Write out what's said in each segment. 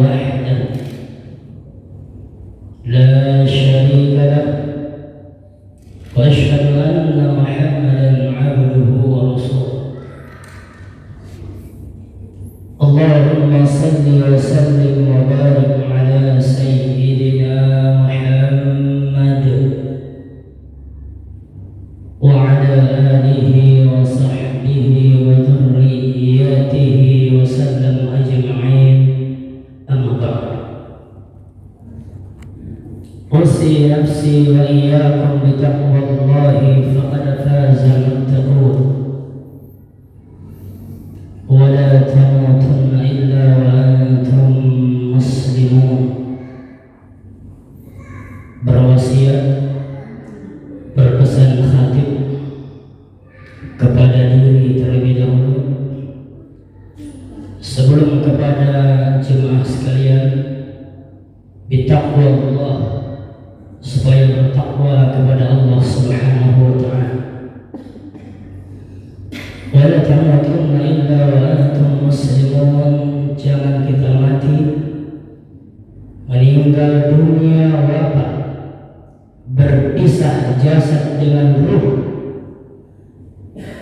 وحده لا شريك له وأشهد أن محمدا عبده ورسوله اللهم صل وسلم وبارك على سيدنا محمد وعلى آله وصحبه وذريته وسلم أجمعين أما بعد أوصي نفسي وإياكم بتقوى الله فقد فاز المتقون ولا تموتن إلا وأنتم مسلمون. Berwasiat berpesan khatib kepada diri terlebih dahulu sebelum kepada jemaah sekalian bitaqwa Allah, supaya bertakwa kepada Allah Subhanahu wa ta'ala. Wala tamutunna illa wa antum muslimun. Jangan kita mati meninggal dunia wafat berpisah jasad dengan ruh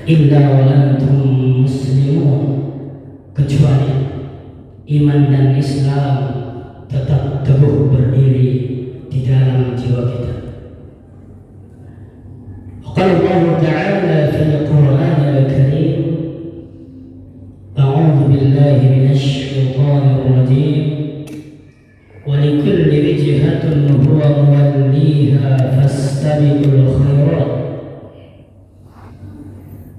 illa wa antum muslimun, kecuali iman dan Islam tetap teguh berdiri di dalam jiwa kita. Qala Allah Ta'ala fil Qur'anil Karim, A'udzu billahi minasy syaithanir rajim, wa likulli wijhatin huwa muwalliha fastabiqul khairat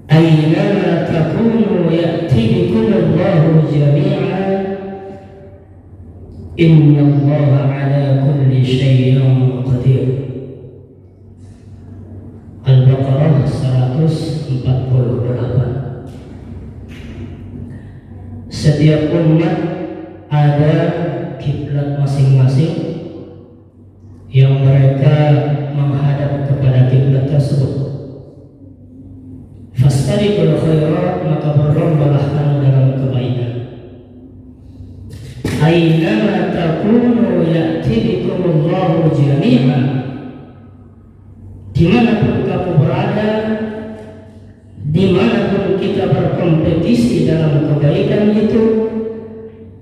aynama takunu ya'ti bikumullahu jami'an inna Allaha ala kulli syai'in qadir. Al-Baqarah 148. Setiap umat ada kiblat masing-masing yang mereka menghadap kepada kiblat tersebut. Fastabiqul khairat, maka berlombalah kamu dalam kebaikan. Aynama takunu ya'ti bikumullahu jami'an, dimanapun kamu berada, dimanapun kita berkompetisi dalam kebaikan itu,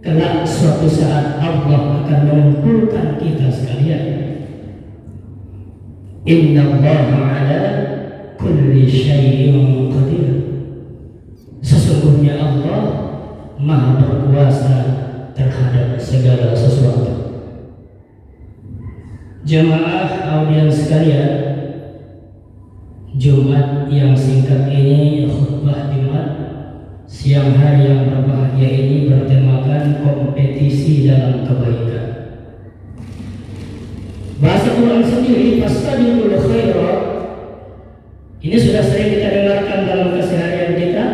kelak suatu saat Allah akan mengumpulkan kita sekalian. Inna Allaha ala kulli syai'in qadir. Sesungguhnya Allah Maha berkuasa terhadap segala sesuatu. Jemaah audiens sekalian, Jumat yang singkat ini, khutbah Jumat siang hari yang berbahagia ini bertemakan kompetisi dalam kebaikan. Bahasa Quran sendiri, fastabiqul khairat, ini sudah sering kita dengarkan dalam keseharian kita.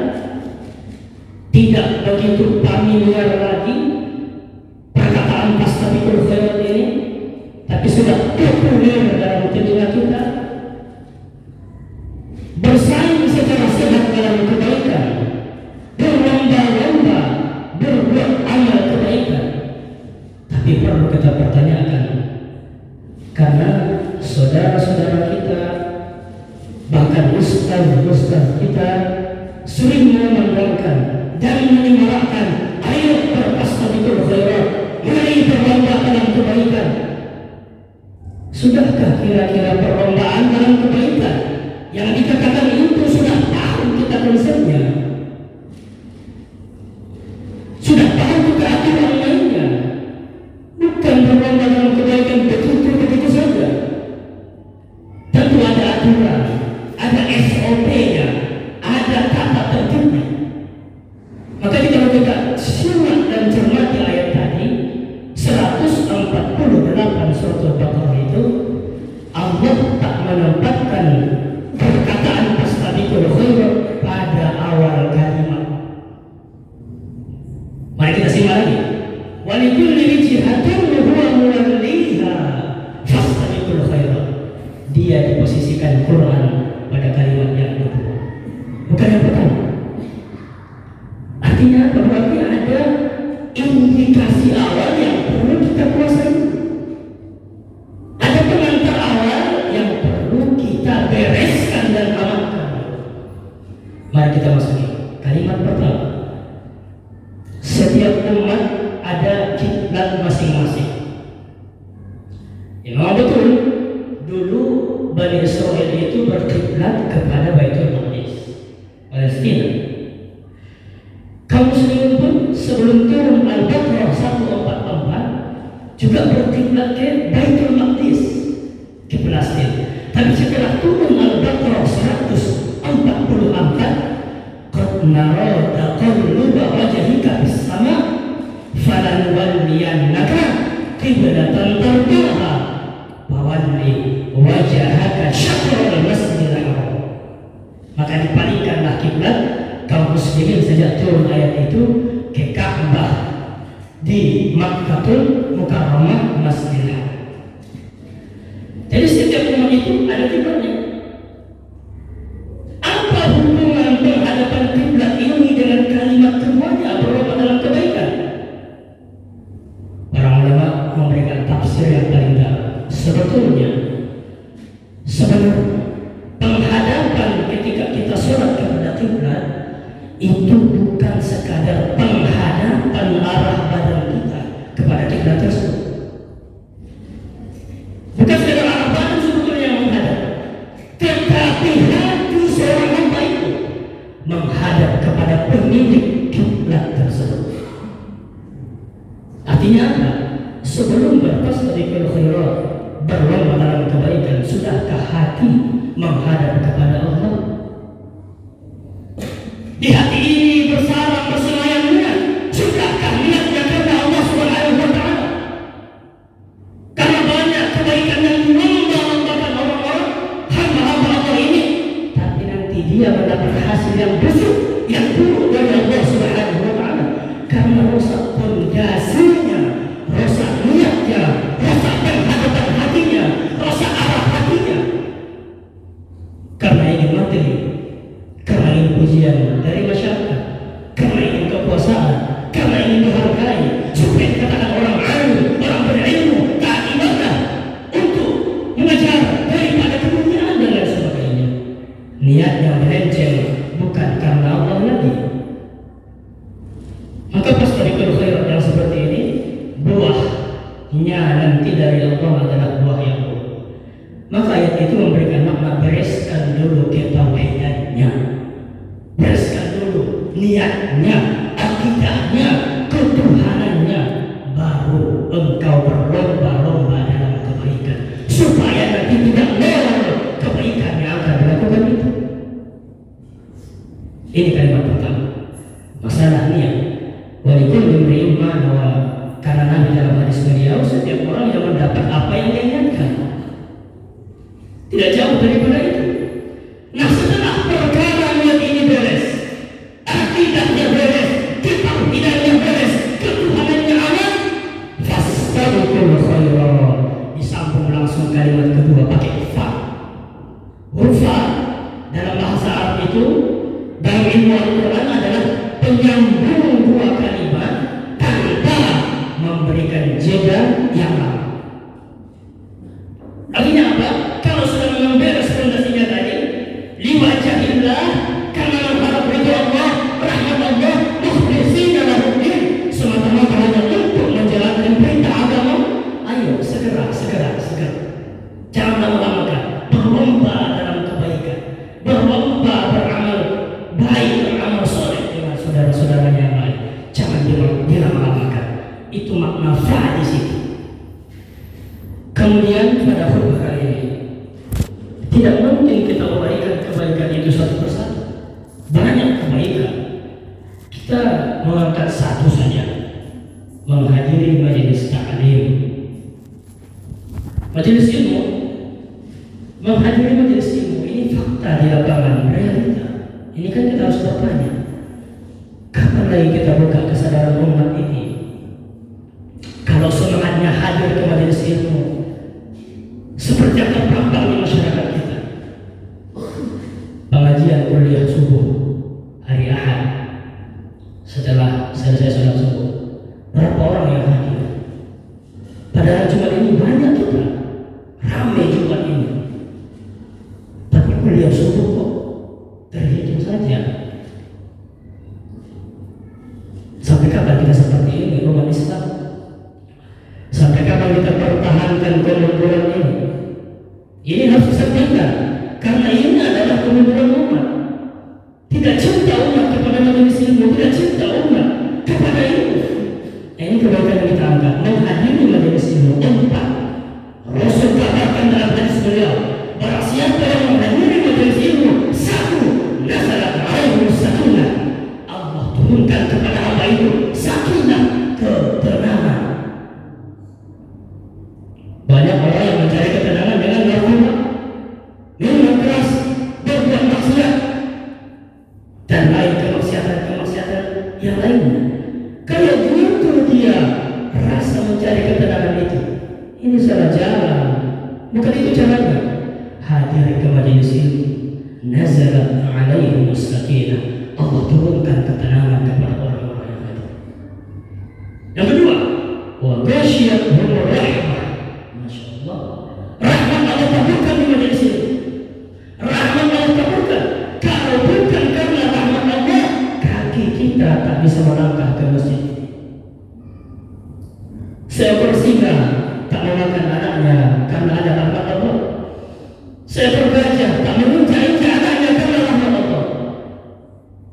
Tidak begitu familiar lagi perkataan fastabiqul khairat ini, tapi sudah populer dalam telinga kita. Bersaing secara sehat dalam kebaikan, berlomba-lomba berbuat amal kebaikan. Tapi perlu kita pertanyakan, karena saudara-saudara kita, bahkan ustaz-ustaz kita sering memandangkan dan menyemarakkan, ayo berfastabiqul khairat, mari berlomba dalam kebaikan. Sudahkah kira-kira perlombaan dalam kebaikan yang dikatakan itu sudah tahu kita konsepnya, sudah tahu kita aturan mainnya? Bukan berlomba dalam kebaikan begitu saja. Tentu ada aturan, ada SOP-nya, ada tata tertibnya. Maka kalau kita simak dan cermati ayat tadi 148 surat Al-Baqarah itu, Allah tak menempatkan perkataan fastabiqul khairat pada awal kalimat. Mari kita simak lagi. Wa likulli wijhatin huwa muwalliha fastabiqul khairat. Dia diposisikan Quran pada kalimat yang kedua, bukan yang pertama. Artinya apa? Berarti ada indikasi awal yang Ya, memang betul. Dulu Bani Israel itu berkiblat kepada Baitul Maqdis, Palestina. Kaum muslimin pun sebelum turun Al-Baqarah 144 juga berkiblat ke Baitul Maqdis, ke Palestina. Tapi setelah turun Al-Baqarah 144, qad nara taqalluba wajhika fis sama' falanuwalliyannaka qiblatan tardaha fawalli wajhaka syatrul masjidil haram. Maka dipalingkanlah kiblat kaum muslimin sejak turun ayat itu ke Ka'bah di Makkahul Mukarramah, Masjidil Haram. Jadi setiap umat itu ada kiblatnya. Apa hubungan penghadapan kiblat ini dengan kalimat keduanya berlomba dalam kebaikan? Para ulama memberikan tafsir yang paling dalam. Sebetulnya penghadapan ketika kita sholat kepada kiblat itu bukan sekadar penghadapan arah badan kita kepada kiblat tersebut. Bukan sekadar arah badan sebetulnya yang menghadap, tetapi hati seorang hamba itu menghadap kepada pemilik kiblat tersebut. Artinya apa? Sebelum bertasbiqul khairat, berlomba dalam kebaikan, sudahkah hati menghadap kepada Allah? Di hati ini bersarang bersemayam niat. Sudahkah niatnya karena Allah Subhanahu wa Ta'ala? Karena banyak kebaikan yang melomba-lombakan orang-orang hamba-hamba Allah ini, tapi nanti dia mendapat hasil yang busuk, yang buruk dari Allah Subhanahu wa Ta'ala karena rusak pondasinya, rusak niatnya, rusak penghadapan hatinya, rusak arah hatinya. Karena ingin materi, karena ingin pujian dari masyarakat, karena ingin kekuasaan, karena ingin dihargai, supaya dikatakan orang alim, orang berilmu, taat ibadah, untuk mengejar daripada kemuliaan dan lain sebagainya. Niatnya melenceng, bukan karena Allah lagi. Maka pas tasbiqul khairat yang seperti ini, buahnya nanti dari Allah adalah buah yang buruk. Maka ayat itu memberikan makna bereskan dulu ketauhidannya, bereskan dulu niatnya, akidahnya, ketuhanannya, baru engkau berlomba-lomba dalam kebaikan, supaya nanti tidak nol kebaikan yang akan dilakukan itu. Ini kalimat pertama, masalah niat. Walikul imri'in ma nawa, karena Nabi dalam hadis beliau, setiap orang yang mendapat apa yang dia inginkan, tidak jauh daripada itu. Nah, setelah perkara niat ini beres, akidahnya beres, ketauhidannya beres, ketuhanannya aman, fastabiqul khairat, disambung langsung kalimat kedua pakai fa. Huruf fa dalam bahasa Arab itu, dalam ilmu Al-Quran adalah penyambung dua kalimat tanpa memberikan jeda yang lama. Artinya apa? Kalau sudah memberes fondasinya tadi, liwajahillah, karena mengharap ridho Allah, rahmat Allah, mukhlishina lahuddin, semata-mata hanya untuk menjalankan perintah agama. Ayo segera. Jangan lama-lamakan, berlomba dalam kebaikan, berlomba beramal baik, beramal soleh dengan saudara-saudaranya yang lain. Jangan dilama-lamakan. Itu makna fa di situ. Kemudian pada khutbah kali ini, tidak mungkin kita uraikan kebaikan itu satu persatu. Banyak kebaikan. Kita mengangkat satu saja, menghadiri majelis ta'lim, majelis ilmu. Menghadiri majelis ilmu ini fakta di lapangan, realita. Ini kan kita harus bertanya, kapan lagi kita buka kesadaran umat ini? Kalau semangatnya hadir ke majelis ilmu seperti yang terpampang di masyarakat kita. Pengajian kuliah subuh hari Ahad, setelah selesai sholat subuh, berapa orang yang hadir? Padahal Jumat ini banyak kita, ramai Jumat ini, tapi kuliah subuh kok terhitung saja. Sampai kapan kita seperti ini umat Islam? Sampai kapan kita pertahankan kemunduran Ini salah jalan. Bukan itu caranya. Hadir ke majelis ilmu. Nazalat alaihim sakinah. Allah turunkan ketenangan kepada orang-orang yang hadir. Yang kedua, wa ghasyiyatuhum rahmah. Masya Allah. Rahmat Allah taburkan di majelis ilmu. Rahmat Allah taburkan. Kalau bukan karena rahmat Allah, kaki kita tak bisa melangkah ke masjid. Seekor singa tak memakan anaknya karena ada rahmat Allah. Seekor gajah tak menginjak-injak anaknya karena rahmat Allah.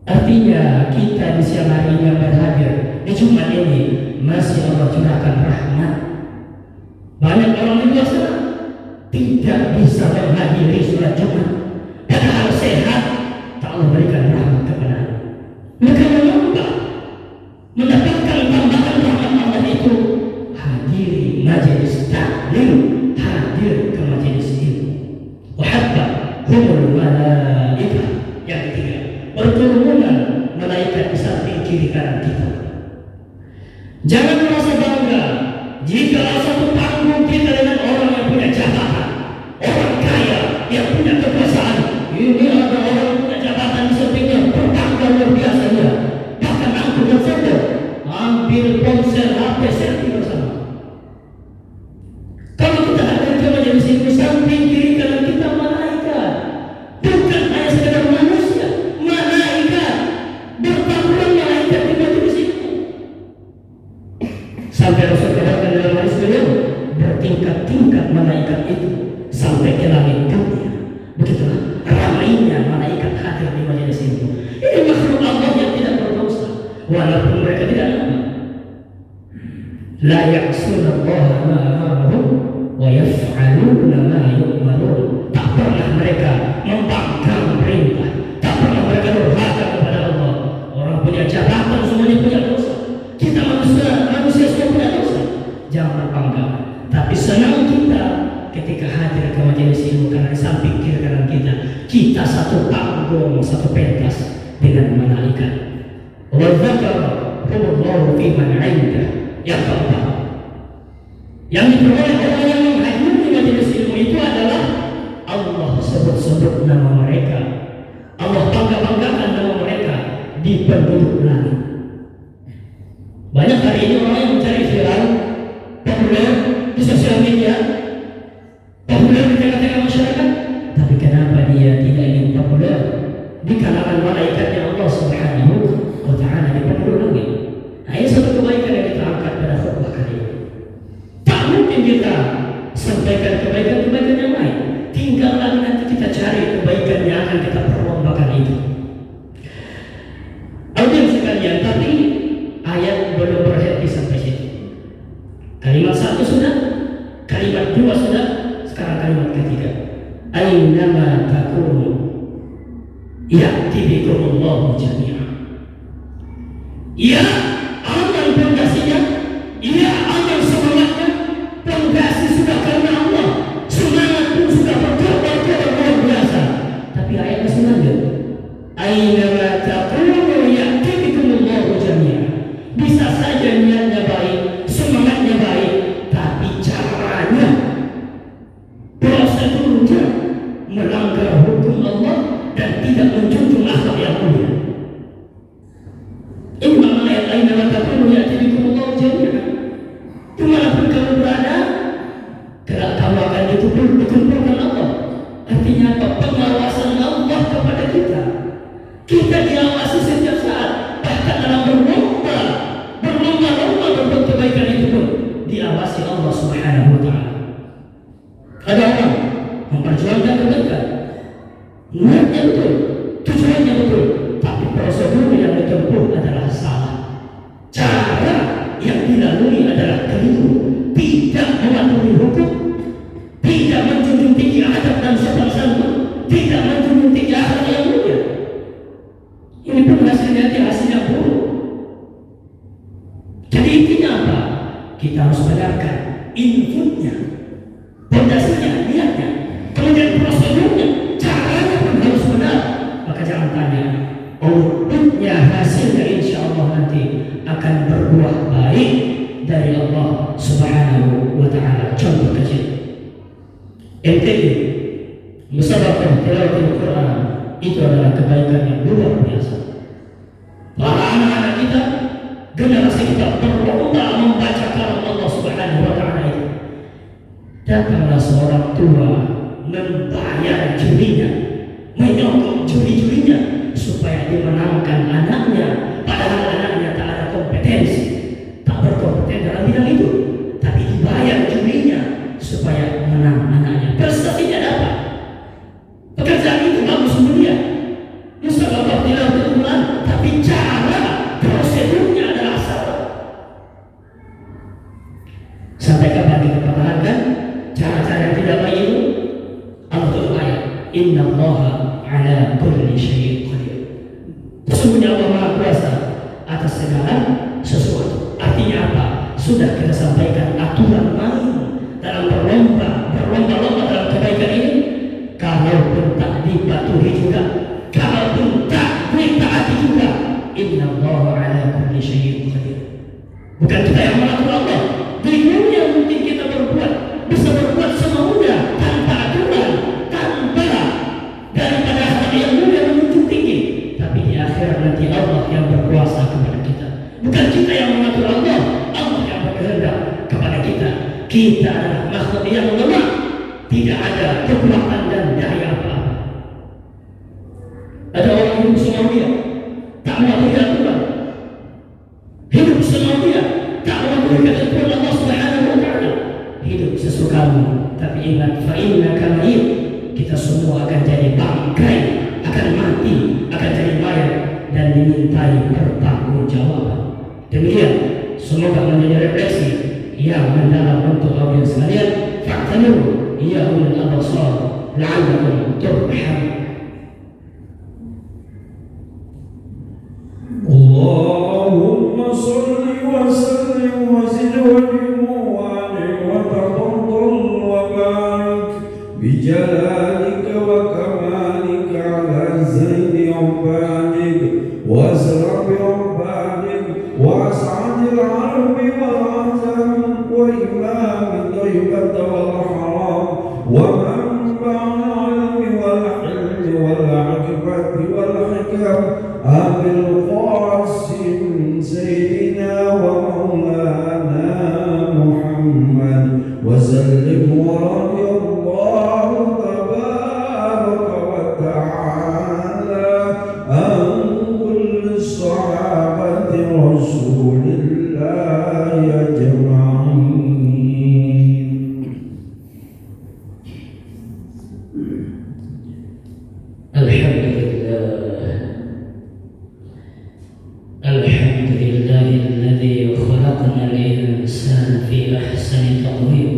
Artinya kita di siang harinya berhadir di Jumat ini masih Allah curahkan rahmat. Banyak orang di luar sana tidak bisa menghadiri sholat Jumat, padahal sehat, tak Allah berikan rahmat kepada mereka. Menyembah mendapatkan tambahan rahmat Allah itu hadiri majelis taklim, hadir ke majelis ilmu. Wahabba humul malaikah. Yang ketiga, berkerumunan malaikat di samping kiri kanan kita. Jangan merasa bangga jika satu panggung kita dengan orang yang punya jabatan, orang kaya yang punya kekuasaan. Ini ada orang punya jabatan di sampingnya, berbangga luar biasa dia. Bahkan angkut dan foto, ambil ponsel, HP, selfie bersama. Kalau kita hadir ke majelis ilmu, samping kiri kanan kita malaikat. Bukan hanya sekedar manusia, malaikat. Bertaburan malaikat di majelis ilmu. Sampai Rasul katakan dalam hadis beliau, bertingkat-tingkat malaikat itu sampai ke langit dunia. Begitulah ramainya malaikat hadir di majelis ilmu. Ini makhluk Allah yang tidak berdosa, walaupun mereka tidak nama. La ya'suna Allah ma amarahum wa yaf'aluna ma yu'marun. Tak pernah mereka membangkang perintah, tak pernah mereka durhaka kepada Allah. Orang punya jabatan semuanya punya dosa. Kita manusia semua punya dosa. Jangan bangga, tapi senang kita ketika hadir ke majelis ilmu karena di samping kiri kanan kita satu panggung, satu pentas dengan malaikat. Wa dzakara Allahu fi man 'indah. Yang keempat, yang diperoleh orang yang menghadiri majelis ilmu itu adalah Allah sebut-sebut nama mereka, Allah bangga-banggakan nama mereka di penduduk langit. Banyak hari ini orang yang mencari viral, populer di sosial media, populer di tengah-tengah masyarakat, tapi kenapa dia tidak ingin populer di kalangan malaikatnya Allah Subhanahu wa Ta'ala di penduduk langit? Nah, ini satu kebaikan yang kita angkat pada khutbah kali ini. Tak mungkin kita sampaikan kebaikan-kebaikan yang lain. Tinggal lagi nanti kita cari kebaikan yang akan kita perlombakan itu. Audiens sekalian, tapi ayat belum berhenti sampai situ. Kalimat satu sudah, kalimat dua sudah, sekarang kalimat ketiga. Aynama takunu ya'ti bikumullahu jami'an. Ya, amal pondasinya, ya amal semangatnya, pondasi sudah karena Allah, semangat pun sudah berkobar-kobar luar biasa. Tapi ayat masih lanjut. Aynama takunu ya'ti bikumullahu jami'an. Bisa saja niatnya baik, semangatnya baik, tapi caranya, prosedurnya melanggar hukum Allah dan tidak menjunjung akhlak yang mulia. Ini makna ayat aynama takunu ya'ti bikumullahu jami'an. Dimanapun kamu berada, kelak kamu akan dikumpulkan Allah. Artinya apa? Pengawasan Allah kepada kita. Kita diawasi setiap saat, bahkan dalam berlomba berbuat kebaikan itu pun diawasi Allah Subhanahu wa Ta'ala. Ada orang memperjuangkan kebaikan, niatnya betul, tujuannya betul, tapi prosedur yang ditempuh adalah salah. Cara yang dilalui adalah keliru, tidak mematuhi hukum, tidak menjunjung tinggi adab dan sopan santun, tidak menjunjung tinggi akhlak yang mulia. Ini pun hasilnya buruk. Jadi intinya apa? Kita harus benarkan inputnya, pondasinya, niatnya, kemudian prosedurnya, caranya pun harus benar. Maka jangan tanya, outputnya, hasilnya insya Allah nanti akan berbuah baik dari Allah Subhanahu wa Ta'ala. Contoh kecil, MTQ, musabaqah tilawatil Quran, itu adalah kebaikan yang luar biasa. Para anak-anak kita, generasi kita berlomba membaca kalam Allah Subhanahu wa Ta'ala itu. Datanglah seorang tua membayar jurinya, menyokong juri-jurinya supaya dimenangkan anaknya, padahal anaknya tak ada kompetensi, tak berkompeten dalam bidang itu, tapi dibayar jurinya supaya menang anaknya. Prestasinya dapat, pekerjaan itu bagus mulia, musabaqah tilawatil Quran, tapi cara prosedurnya adalah salah. Sampai kapan kita pertahankan cara-cara yang tidak baik itu? Allah tutup ayat, innallaha ala kulli syai'in qadir. Sesungguhnya Allah Maha Kuasa atas segala sesuatu. Artinya apa? Sudah kita sampaikan aturan main dalam berlomba-lomba dalam kebaikan ini. Kalaupun tak dipatuhi juga, kalaupun tak ditaati juga, innallaha ala kulli syai'in qadir. Bukan kita yang mengatur Allah. Di dunia mungkin kita bisa berbuat semaunya tanpa aturan, tanpa daripada hal yang mulia menunjuk tinggi. Tapi di akhirat nanti Allah yang berkuasa kepada kita. Bukan kita yang mengatur Allah, Allah yang berkehendak kepada kita. Kita adalah makhluk yang lemah, tidak ada kekuatan dan daya apa-apa. Ada orang hidup semau dia, tak mematuhi aturan. Hidup semau dia, tak mematuhi ketentuan Allah Subhanahu wa Ta'ala. Hidup sesukamu, tapi ingat, fa innaka mayyit. Kita semua akan jadi bangkai, akan mati, akan jadi mayat dan dimintai pertanggungjawaban. Demikian, semoga menjadi refleksi yang mendalam untuk audiens sekalian. Fa'tabiru ya ulul absar la'allakum turhamun. Allahumma salli wa sallim wa zid wa بجلالك وكمالك على زين عبادك وأسرب عبادك وأسعد العرب والعجم وإمام طيبة والحرام ومنبع العلم والحلم والعقبة والحكم أبي القاسم سيدنا ومولانا محمد وسلم ورضي الله تبارك وتعالى عن كل الصحابة رسول الله أجمعين. الحمد لله الذي خلقنا الإنسان في أحسن تقويم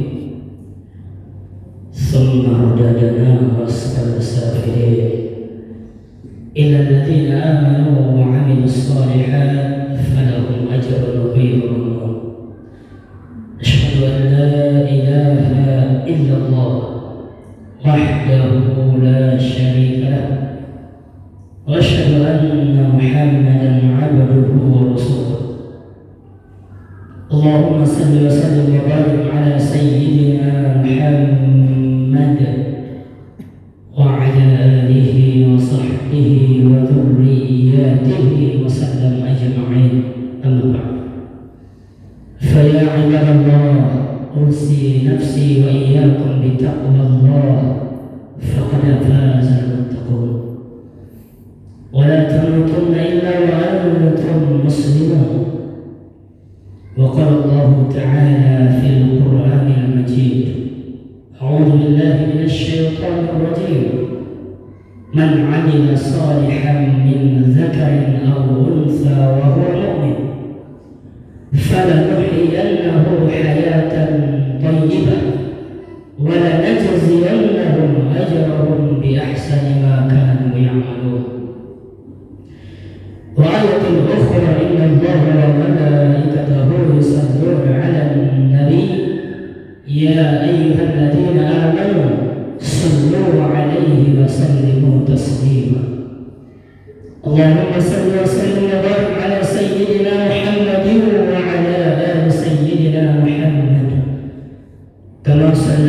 ثم رددناه أسفل سافلين إلى الذين آمنوا وعملوا الصالحات فلهم أجر غير ممنون. أشهد أن لا إله إلا الله وحده لا شريك له وأشهد أن محمدا عبده ورسوله. اللهم صل وسلم وبارك على سيدنا محمد وعلى آله وصحبه وذرياته وسلم أجمعين. أما بعد، فيا عباد الله، أوصي نفسي وإياكم بتقوى الله فقد فاز المتقون. ولا تموتن إلا وأنتم مسلمون. وقال الله تعالى في القرآن المجيد: أعوذ بالله من الشيطان الرجيم. من عمل صالحا من ذكر أو أنثى وهو مؤمن فلنحيينه حياة طيبة ولنجزينهم أجرهم بأحسن ما كانوا يعملون. وآية أخرى: إن الله وملائكته يصلون على النبي يا أيها الذين آمنوا صلوا عليه وسلموا تسليما. اللهم صل وسلم وبارك على سيدنا محمد وعلى آل سيدنا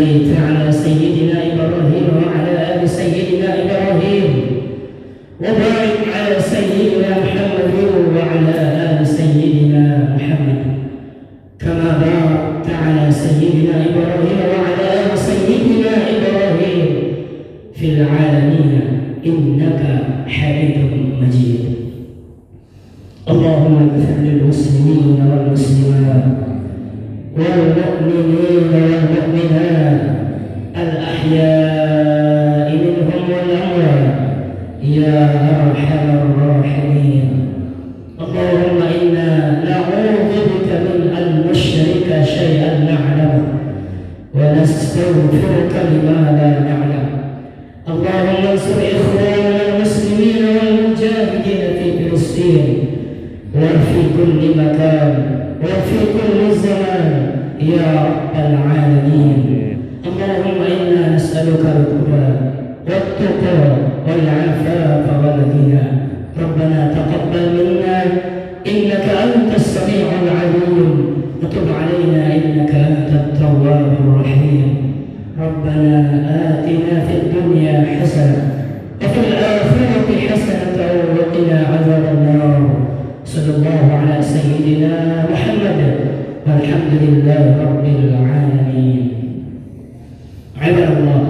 صليت على سيدنا إبراهيم وعلى آل سيدنا إبراهيم وبارك على سيدنا محمد وعلى آل سيدنا محمد كما باركت على سيدنا إبراهيم وعلى آل سيدنا إبراهيم في العالمين إنك حميد مجيد. اللهم اغفر للمسلمين والمسلمات والمؤمنين والمؤمنات الأحياء منهم والأموات يا أرحم الراحمين. اللهم إنا نعوذ بك من أن نشرك شيئا نعلمه ونستغفرك لما لا نعلم. اللهم انصر إخواننا المسلمين والمجاهدين في فلسطين وفي كل مكان وفي كل زمان يا رب العالمين. اللهم إنا نسألك الهدى والتقى والعفاف والغنى. ربنا تقبل منا إنك أنت السميع العليم وتب علينا إنك أنت التواب الرحيم. ربنا آتنا في الدنيا حسنة وفي الآخرة حسنة وقنا عذاب النار. صلى الله على سيدنا محمد والحمد لله رب العالمين. عباد الله،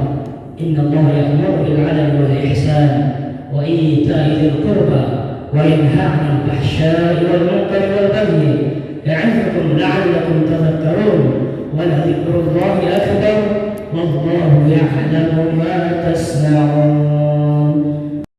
إن الله يأمر بالعدل والإحسان وإيتاء ذي القربى وينهى عن الفحشاء والمنكر والبغي يعظكم لعلكم تذكرون. ولذكر الله أكبر والله يعلم ما تصنعون.